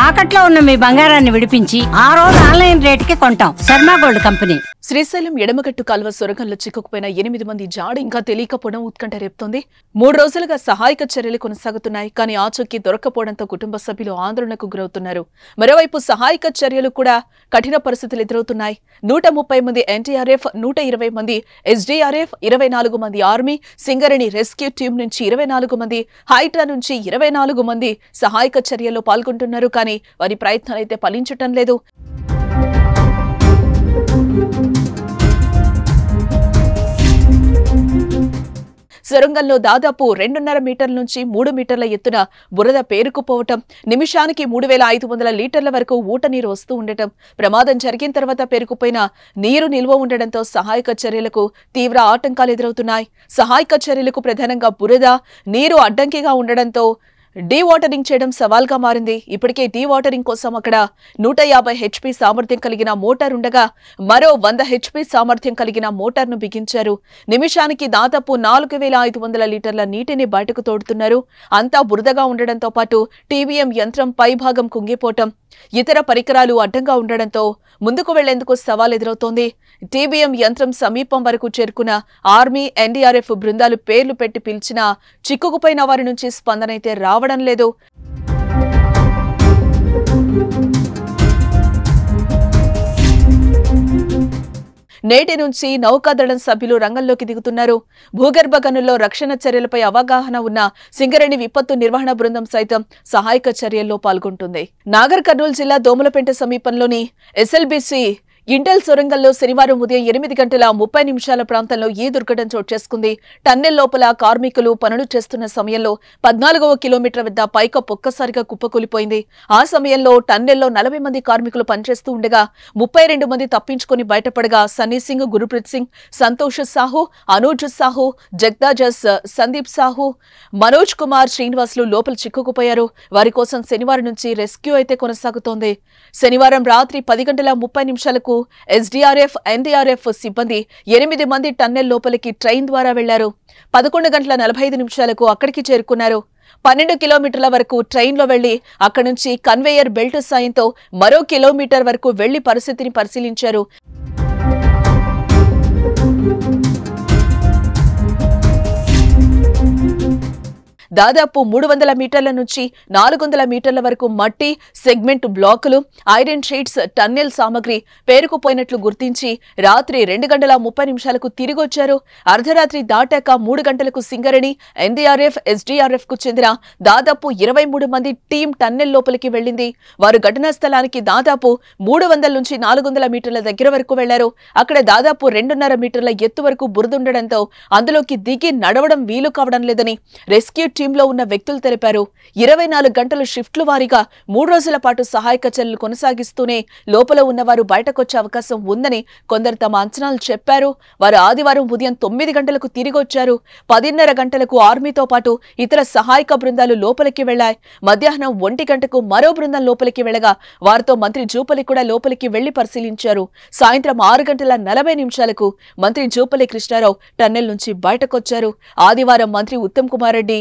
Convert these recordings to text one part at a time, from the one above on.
తాకట్లో ఉన్న మీ బంగారాన్ని విడిపించి ఆ రోజు ఆన్లైన్ రేటుకి కొంటాం. Sharma gold company. శ్రీశైలం ఎడమగట్టు కాల్వ సొరంగంలో చిక్కుకుపోయిన 8 మంది జాడ ఇంకా తెలియకపోవడం ఉత్కంఠ రేపుతోంది. 3 రోజులుగా సహాయక చర్యలు కొనసాగుతున్నాయి. కానీ ఆచూకీ దొరక్కపోవడంతో కుటుంబ సభ్యులు ఆందోళనకు గురవుతున్నారు. మరోవైపు సహాయక చర్యలు కూడా కఠిన పరిస్థితులు ఎదురవుతున్నాయి. 130 మంది ఎన్టీఆర్ఎఫ్, 120 మంది ఎస్డీఆర్ఎఫ్, 24 మంది ఆర్మీ, సింగరేణి రెస్క్యూ టీం నుంచి 24 మంది, హైడ్రా నుంచి 24 మంది సహాయక చర్యల్లో పాల్గొంటున్నారు. కానీ వారి ప్రయత్నాలైతే ఫలించటం లేదు. సొరంగంలో దాదాపు 2.5 మీటర్ల నుంచి 3 మీటర్ల ఎత్తున బురద పేరుకుపోవటం, నిమిషానికి 3500 లీటర్ల వరకు ఊట నీరు వస్తూ ఉండటం, ప్రమాదం జరిగిన తర్వాత పేరుకుపోయిన నీరు నిల్వ ఉండడంతో సహాయక చర్యలకు తీవ్ర ఆటంకాలు ఎదురవుతున్నాయి. సహాయక చర్యలకు ప్రధానంగా బురద నీరు అడ్డంకిగా ఉండడంతో డీవాటరింగ్ చేయడం సవాల్గా మారింది. ఇప్పటికే డీవాటరింగ్ కోసం అక్కడ 150 హెచ్పీ సామర్థ్యం కలిగిన మోటార్ ఉండగా మరో 100 హెచ్పీ సామర్థ్యం కలిగిన మోటార్ను బిగించారు. నిమిషానికి దాదాపు 4500 లీటర్ల నీటిని బయటకు తోడుతున్నారు. అంతా బురదగా ఉండడంతో పాటు టీవీఎం యంత్రం పైభాగం కుంగిపోవటం, ఇతర పరికరాలు అడ్డంగా ఉండడంతో ముందుకు వెళ్లేందుకు సవాల్ ఎదురవుతోంది. టీబీఎం యంత్రం సమీపం వరకు చేరుకున్న ఆర్మీ, ఎన్డీఆర్ఎఫ్ బృందాలు పేర్లు పెట్టి పిలిచినా చిక్కుకుపోయిన వారి నుంచి స్పందన అయితే రావడం లేదు. నేటి నుంచి నౌకాదళం సభ్యులు రంగంలోకి దిగుతున్నారు. భూగర్భ గనుల్లో రక్షణ చర్యలపై అవగాహన ఉన్న సింగరేణి విపత్తు నిర్వహణ బృందం సైతం సహాయక చర్యల్లో పాల్గొంటుంది. నాగర్ కర్నూలు జిల్లా దోమలపేట సమీపంలోని ఎస్ఎల్బీసీ ఇంటెల్ సొరంగంలో శనివారం ఉదయం 8:30 ప్రాంతంలో ఈ దుర్ఘటన చోటు చేసుకుంది. టన్నెల్ లోపల కార్మికులు పనులు చేస్తున్న సమయంలో 14వ కిలోమీటర్ వద్ద పైకప్పు ఒక్కసారిగా కుప్పకూలిపోయింది. ఆ సమయంలో టన్నెల్లో 40 మంది కార్మికులు పనిచేస్తూ ఉండగా 32 మంది తప్పించుకుని బయటపడగా సన్నీ సింగ్, గురుప్రీత్ సింగ్, సంతోష్ సాహు, అనూజ్ సాహు, జగ్దాజస్, సందీప్ సాహు, మనోజ్ కుమార్, శ్రీనివాసులు లోపల చిక్కుకుపోయారు. వారి కోసం శనివారం నుంచి రెస్క్యూ అయితే కొనసాగుతోంది. శనివారం రాత్రి 10:30 ఎస్డీఆర్ఎఫ్, ఎన్డీఆర్ఎఫ్ సిబ్బంది 8 మంది టన్నెల్ లోపలికి ట్రైన్ ద్వారా వెళ్లారు. 11:45 అక్కడికి చేరుకున్నారు. 12 కిలోమీటర్ల వరకు ట్రైన్లో వెళ్లి అక్కడి నుంచి కన్వేయర్ బెల్ట్ సాయంతో మరో కిలోమీటర్ వరకు వెళ్లి పరిస్థితిని పరిశీలించారు. దాదాపు 300 మీటర్ల నుంచి 400 మీటర్ల వరకు మట్టి, సెగ్మెంట్ బ్లాకులు, ఐరన్ షీట్స్, టన్నెల్ సామగ్రి పేరుకుపోయినట్లు గుర్తించి రాత్రి 2:30 తిరిగొచ్చారు. అర్ధరాత్రి దాటాక 3 గంటలకు సింగరేణి, ఎన్డీఆర్ఎఫ్, ఎస్డీఆర్ఎఫ్ కు చెందిన దాదాపు 23 మంది టీం టన్నెల్ లోపలికి వెళ్లింది. వారు ఘటనా స్థలానికి దాదాపు 300 నుంచి 400 మీటర్ల దగ్గర వరకు వెళ్లారు. అక్కడ దాదాపు 2.5 మీటర్ల ఎత్తు వరకు బురదుండడంతో అందులోకి దిగి నడవడం వీలు కావడం లేదని రెస్క్యూ టీంలో ఉన్న వ్యక్తులు తెలిపారు. 24 గంటల షిఫ్ట్ల వారీగా 3 రోజుల పాటు సహాయక చర్యలు కొనసాగిస్తూనే లోపల ఉన్నవారు బయటకొచ్చే అవకాశం ఉందని కొందరు తమ అంచనాలు చెప్పారు. వారు ఆదివారం ఉదయం 9 గంటలకు తిరిగొచ్చారు. 10:30 గంటలకు ఆర్మీతో పాటు ఇతర సహాయక బృందాలు లోపలికి వెళ్లాయి. మధ్యాహ్నం 1 గంటకు మరో బృందం లోపలికి వెళ్లగా వారితో మంత్రి జూపల్లి కూడా లోపలికి వెళ్లి పరిశీలించారు. సాయంత్రం 6:40 మంత్రి జూపల్లి కృష్ణారావు టన్నెల్ నుంచి బయటకొచ్చారు. ఆదివారం మంత్రి Uttam Kumar Reddy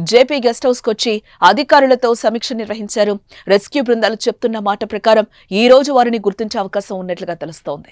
JP guest house కొచ్చి అధికారులతో సమీక్ష నిర్వహించారు. రెస్క్యూ బృందాలు చెప్తున్న మాట ప్రకారం ఈ రోజు వారిని గుర్తించే అవకాశం ఉన్నట్లుగా తెలుస్తోంది.